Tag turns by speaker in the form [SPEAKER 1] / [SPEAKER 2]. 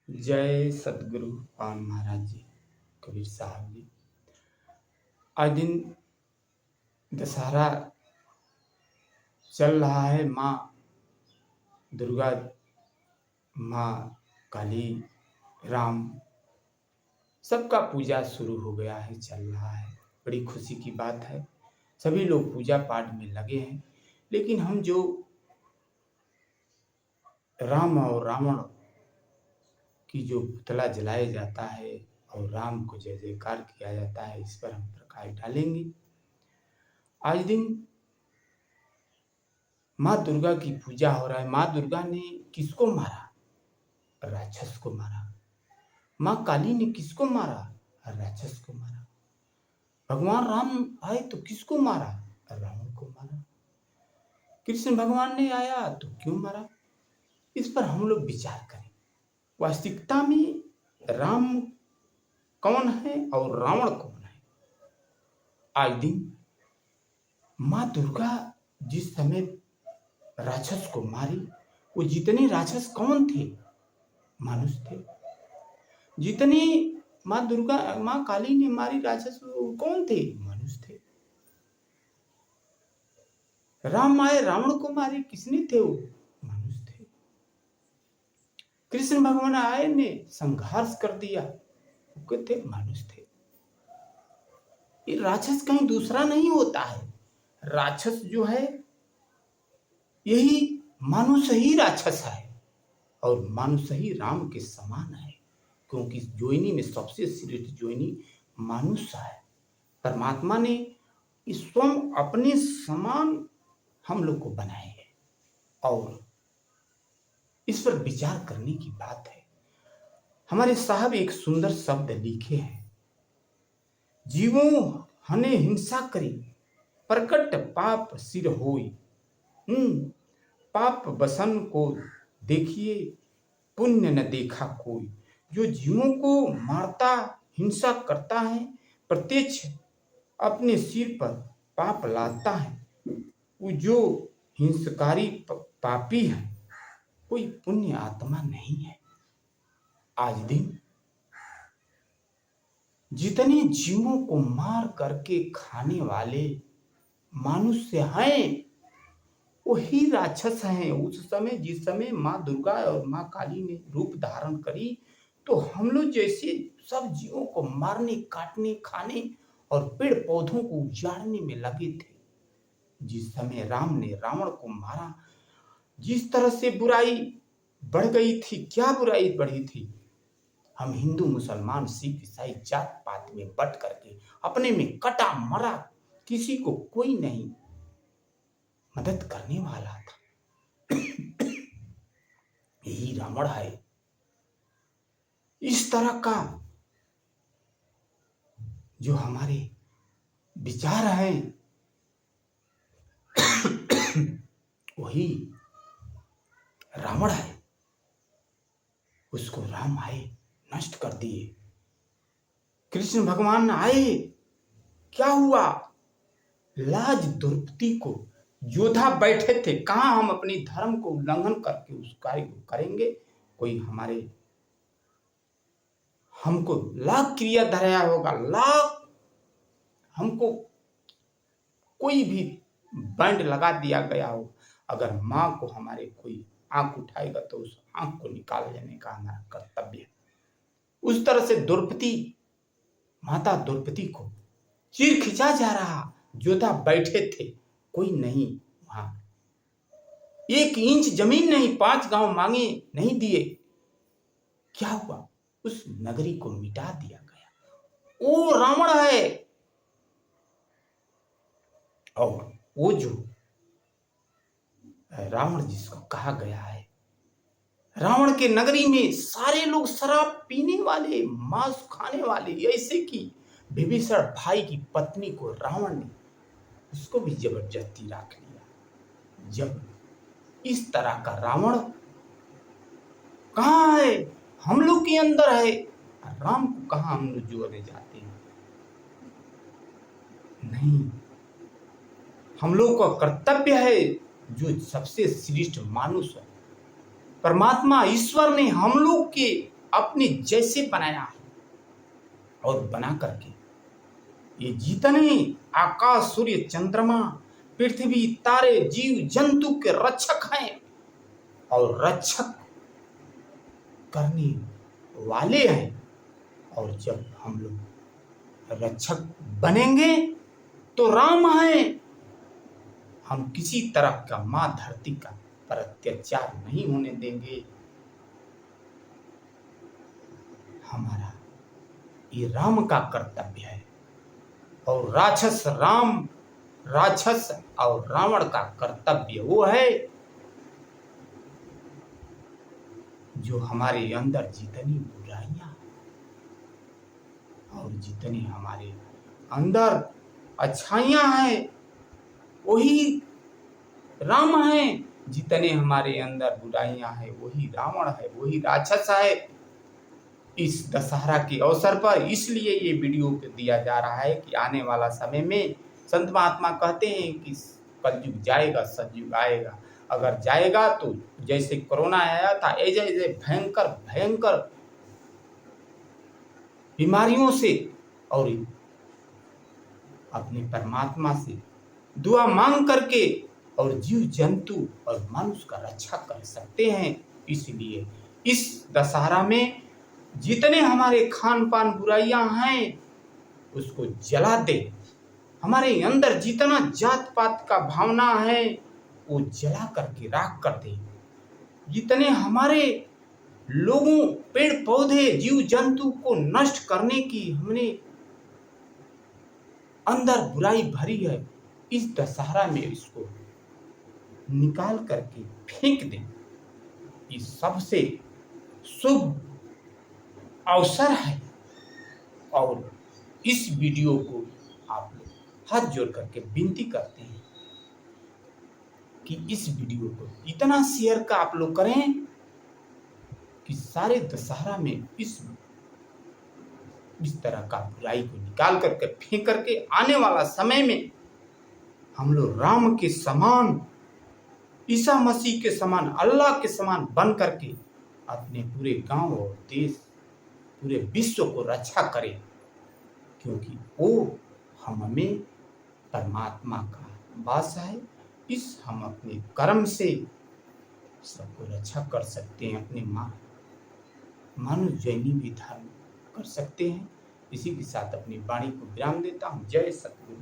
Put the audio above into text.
[SPEAKER 1] जय सतगुरु पान महाराज जी, कबीर साहब जी। आज दिन दशहरा चल रहा है। माँ दुर्गा, माँ काली, राम सबका पूजा शुरू हो गया है, चल रहा है। बड़ी खुशी की बात है, सभी लोग पूजा पाठ में लगे हैं। लेकिन हम जो राम और रावण की जो पुतला जलाया जाता है और राम को जय जयकार किया जाता है, इस पर हम प्रकाश डालेंगे। आज दिन माँ दुर्गा की पूजा हो रहा है। माँ दुर्गा ने किसको मारा? राक्षस को मारा। माँ काली ने किसको मारा? राक्षस को मारा। भगवान राम आए तो किसको मारा? रावण को मारा। कृष्ण भगवान ने आया तो क्यों मारा? इस पर हम लोग विचार करें। वास्तविकता में राम कौन है और रावण कौन है? आज दिन माँ दुर्गा जिस समय राक्षस को मारी, वो जितने राक्षस कौन थे? मनुष्य थे। जितने माँ दुर्गा, माँ काली ने मारी राक्षस, वो कौन थे? मनुष्य थे। राम आए रावण को मारे, किसने थे? वो मनुष्य थे। कृष्ण भगवान आए ने संघर्ष कर दिया, वो थे? मनुष्य थे। ये राक्षस कहीं दूसरा नहीं होता है। राक्षस जो है यही मनुष्य ही राक्षस है और मनुष्य ही राम के समान है, क्योंकि जोइनी में सबसे श्रेष्ठ जोइनी मनुष्य है। परमात्मा ने स्वयं अपने समान हम लोग को बनाए है और इस पर विचार करने की बात है। हमारे साहब एक सुंदर शब्द लिखे हैं, जीवों हने हिंसा करी, प्रकट पाप सिर होई। पाप बसन को देखिए, पुण्य न देखा कोई। जो जीवों को मारता, हिंसा करता है, प्रत्यक्ष अपने सिर पर पाप लाता है, वो जो हिंसकारी पापी है, कोई पुण्य आत्मा नहीं है। आज दिन जितने जीवों को मार करके खाने वाले मनुष्य हैं, वही राक्षस हैं। उस समय जिस समय माँ दुर्गा और माँ काली ने रूप धारण करी, तो हम लोग जैसे सब जीवों को मारने, काटने, खाने और पेड़ पौधों को उजाड़ने में लगे थे। जिस समय राम ने रावण को मारा, जिस तरह से बुराई बढ़ गई थी, क्या बुराई बढ़ी थी? हम हिंदू, मुसलमान, सिख, ईसाई जात पात में बट करके अपने में कटा मरा, किसी को कोई नहीं मदद करने वाला था। यही रावण है। इस तरह का जो हमारे विचार हैं, वही रावण है। उसको राम आए, नष्ट कर दिए। कृष्ण भगवान आए, क्या हुआ? लाज द्रौपदी को, योद्धा बैठे थे, कहां हम अपने धर्म को उल्लंघन करके उस कार्य को करेंगे? कोई हमारे हमको लाख क्रिया धराया होगा, लाख हमको कोई भी बैंड लगा दिया गया हो, अगर माँ को हमारे कोई आंख उठाएगा तो उस आंख को निकाल लेने का हमारा कर्तव्य है। उस तरह से द्रौपदी, माता द्रौपदी को चीर खिंचा जा रहा, योद्धा बैठे थे, कोई नहीं वहां, 1 इंच जमीन नहीं, 5 गांव मांगे नहीं दिए। क्या हुआ? उस नगरी को मिटा दिया गया। वो रावण है। और वो जो रावण जिसको कहा गया है, रावण के नगरी में सारे लोग शराब पीने वाले, मांस खाने वाले, ऐसे कि विभीषण भाई की पत्नी को रावण ने उसको भी जबरदस्ती रख लिया। जब इस तरह का रावण कहाँ है? हम लोग के अंदर है। राम को कहाँ हम लोग जोड़ने जाते हैं? नहीं, हम लोग का कर्तव्य है, जो सबसे श्रेष्ठ मानुष है, परमात्मा ईश्वर ने हम लोग के अपने जैसे बनाया है और बना करके ये जितने आकाश, सूर्य, चंद्रमा, पृथ्वी, तारे, जीव जंतु के रक्षक हैं और रक्षक करने वाले हैं। और जब हम लोग रक्षक बनेंगे तो राम है। हम किसी तरह का मां धरती का पर अत्याचार नहीं होने देंगे। हमारा ये राम का कर्तव्य है। और राक्षस और रावण का कर्तव्य वो है जो हमारे अंदर जितनी बुराइयां और जितनी हमारे अंदर अच्छाइयां हैं वही राम है। जितने हमारे अंदर बुराइयां हैं वही रावण है, वही राक्षस है। इस दशहरा के अवसर पर इसलिए ये वीडियो दिया जा रहा है कि आने वाला समय में संत महात्मा कहते हैं कि कलयुग जाएगा, सतयुग आएगा। अगर जाएगा तो जैसे कोरोना आया था ऐसे भयंकर बीमारियों से और अपने परमात्मा से दुआ मांग करके और जीव जंतु और मनुष्य का रक्षा कर सकते हैं। इसलिए इस दशहरा में जितने हमारे खान पान बुराइयां हैं उसको जला दे। हमारे अंदर जितना जात पात का भावना है वो जला करके राख कर दे। जितने हमारे लोगों, पेड़ पौधे, जीव जंतु को नष्ट करने की हमने अंदर बुराई भरी है, इस दशहरा में इसको निकाल करके फेंक दें। इस सबसे शुभ अवसर है। और इस वीडियो को आप लोग हाथ जोड़ करके विनती करते हैं कि इस वीडियो को इतना शेयर का आप लोग करें कि सारे दशहरा में इस तरह का बुराई को निकाल करके फेंक करके आने वाला समय में हम लोग राम के समान, ईसा मसीह के समान, अल्लाह के समान बन करके अपने पूरे गांव और देश, पूरे विश्व को रक्षा करें। क्योंकि वो हमें परमात्मा का वास है। हम अपने कर्म से सबको रक्षा कर सकते हैं। अपने मानव जैनी भी धर्म कर सकते हैं। इसी के साथ अपनी वाणी को विराम देता हूँ। जय सतगुरु।